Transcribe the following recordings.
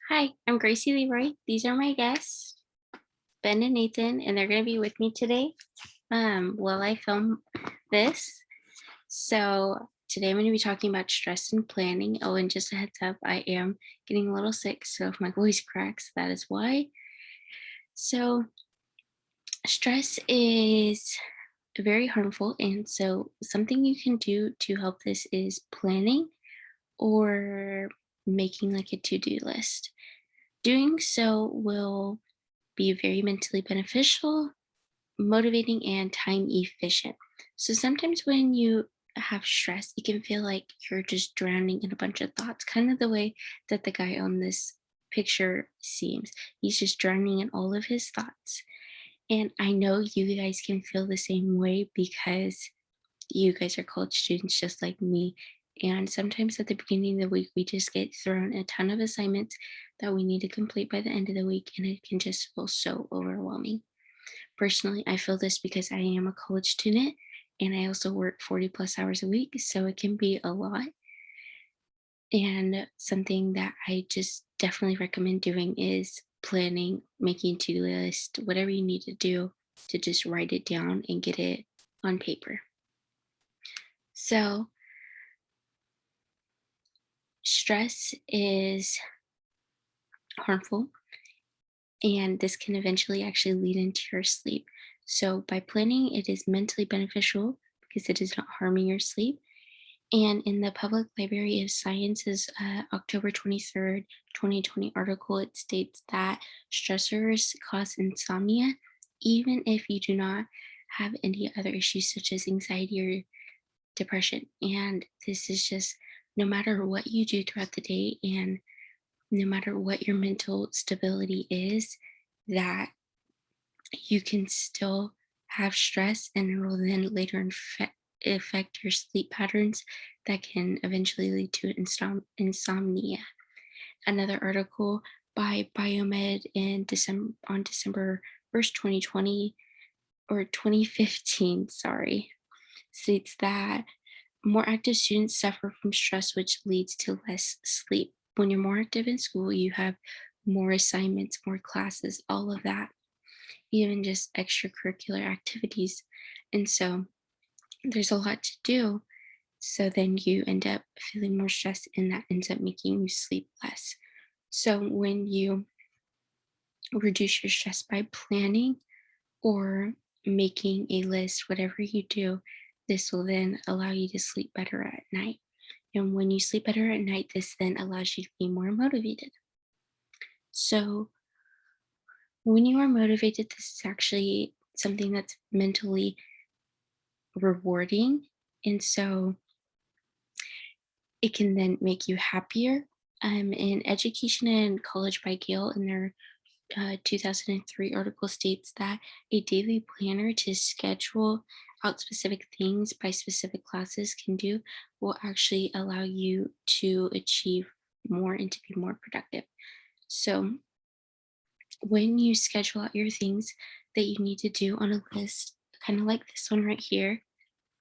Hi, I'm Gracie Leroy. These are my guests, Ben and Nathan, and they're going to be with me today while I film this. So, today I'm going to be talking about stress and planning. Oh, and just a heads up, I am getting a little sick. So, if my voice cracks, that is why. So, stress is very harmful. And so, something you can do to help this is planning or making like a to do list. Doing so will be very mentally beneficial, motivating, and time efficient. So sometimes when you have stress, it can feel like you're just drowning in a bunch of thoughts, kind of the way that the guy on this picture seems. He's just drowning in all of his thoughts. And I know you guys can feel the same way because you guys are college students just like me. And sometimes at the beginning of the week, we just get thrown a ton of assignments that we need to complete by the end of the week, and it can just feel so overwhelming. Personally, I feel this because I am a college student and I also work 40 plus hours a week, so it can be a lot. And something that I just definitely recommend doing is planning, making to-do list, whatever you need to do to just write it down and get it on paper. So, stress is harmful, and this can eventually actually lead into your sleep. So, by planning, it is mentally beneficial because it is not harming your sleep. And in the Public Library of Science's October 23rd, 2020 article, it states that stressors cause insomnia, even if you do not have any other issues such as anxiety or depression. And this is just no matter what you do throughout the day and no matter what your mental stability is, that you can still have stress and it will then later affect your sleep patterns that can eventually lead to insomnia. Another article by Biomed in December 1st, 2020 or 2015, sorry, states that more active students suffer from stress, which leads to less sleep. When you're more active in school, you have more assignments, more classes, all of that, even just extracurricular activities. And so there's a lot to do. So then you end up feeling more stressed, and that ends up making you sleep less. So when you reduce your stress by planning or making a list, whatever you do, this will then allow you to sleep better at night. And when you sleep better at night, this then allows you to be more motivated. So when you are motivated, this is actually something that's mentally rewarding. And so it can then make you happier. In Education and College by Gale, in their 2003 article states that a daily planner to schedule out specific things by specific classes can do will actually allow you to achieve more and to be more productive. So, when you schedule out your things that you need to do on a list, kind of like this one right here,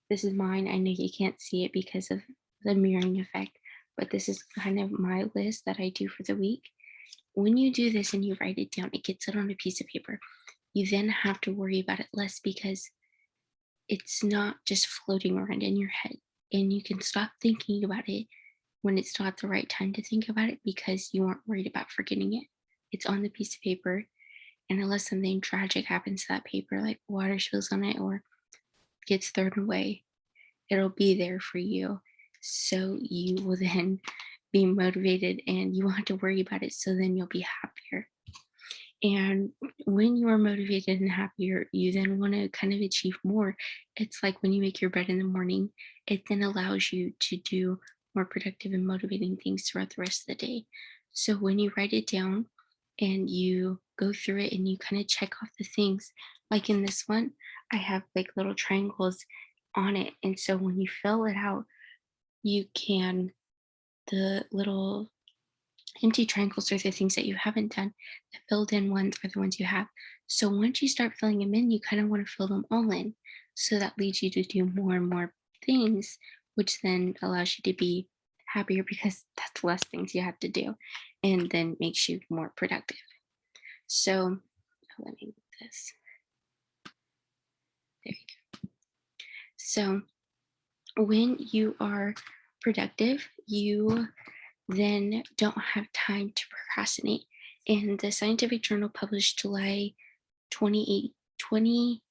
this is mine. I know you can't see it because of the mirroring effect, but this is kind of my list that I do for the week. When you do this and you write it down, it gets it on a piece of paper. You then have to worry about it less because it's not just floating around in your head. And you can stop thinking about it when it's not the right time to think about it because you aren't worried about forgetting it. It's on the piece of paper. And unless something tragic happens to that paper, like water spills on it or gets thrown away, it'll be there for you. So you will then be motivated and you won't have to worry about it. So then you'll be happier. And when you are motivated and happier, you then want to kind of achieve more. It's like when you make your bed in the morning, it then allows you to do more productive and motivating things throughout the rest of the day. So when you write it down and you go through it and you kind of check off the things, like in this one, I have like little triangles on it. And so when you fill it out, you can, the little empty triangles are the things that you haven't done. The filled in ones are the ones you have. So once you start filling them in, you kind of want to fill them all in. So that leads you to do more and more things, which then allows you to be happier because that's less things you have to do and then makes you more productive. So let me move this. There you go. So when you are productive, you then don't have time to procrastinate. And the scientific journal published July 28, 20,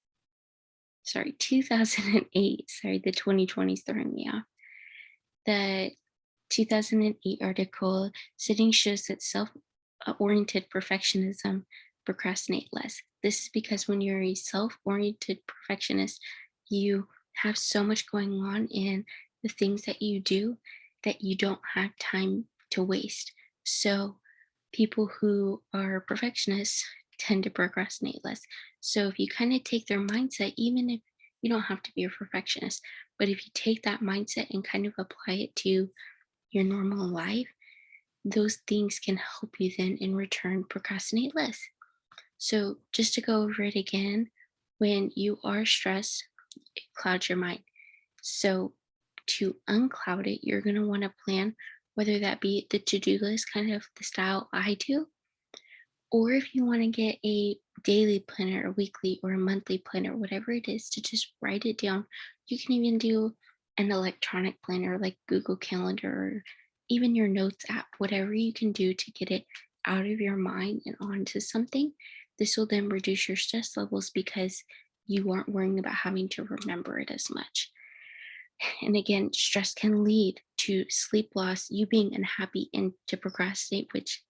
sorry, 2008, sorry, the 2020s throwing me off. The 2008 article sitting shows that self-oriented perfectionism procrastinate less. This is because when you're a self-oriented perfectionist, you have so much going on in the things that you do that you don't have time to waste. So people who are perfectionists tend to procrastinate less. So if you kind of take their mindset, even if you don't have to be a perfectionist, but if you take that mindset and kind of apply it to your normal life, those things can help you then in return procrastinate less. So, just to go over it again, when you are stressed, it clouds your mind. So, to uncloud it, you're going to want to plan, whether that be the to do list, kind of the style I do, or if you want to get a daily planner, a weekly, or a monthly planner, whatever it is, to just write it down. You can even do an electronic planner like Google Calendar or even your notes app, whatever you can do to get it out of your mind and onto something. This will then reduce your stress levels because you aren't worrying about having to remember it as much. And again, stress can lead to sleep loss, you being unhappy, and to procrastinate, which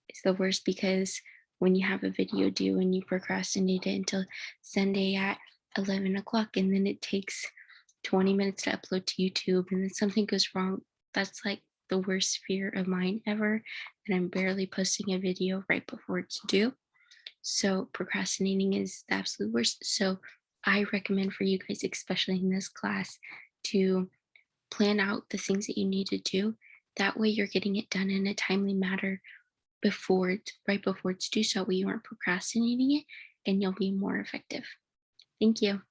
it's the worst because when you have a video due and you procrastinate it until Sunday at 11 o'clock and then it takes 20 minutes to upload to YouTube and then something goes wrong, that's like the worst fear of mine ever. And I'm barely posting a video right before it's due. So procrastinating is the absolute worst. So I recommend for you guys, especially in this class, to plan out the things that you need to do. That way you're getting it done in a timely manner right before it's due, so you aren't procrastinating it and you'll be more effective. Thank you.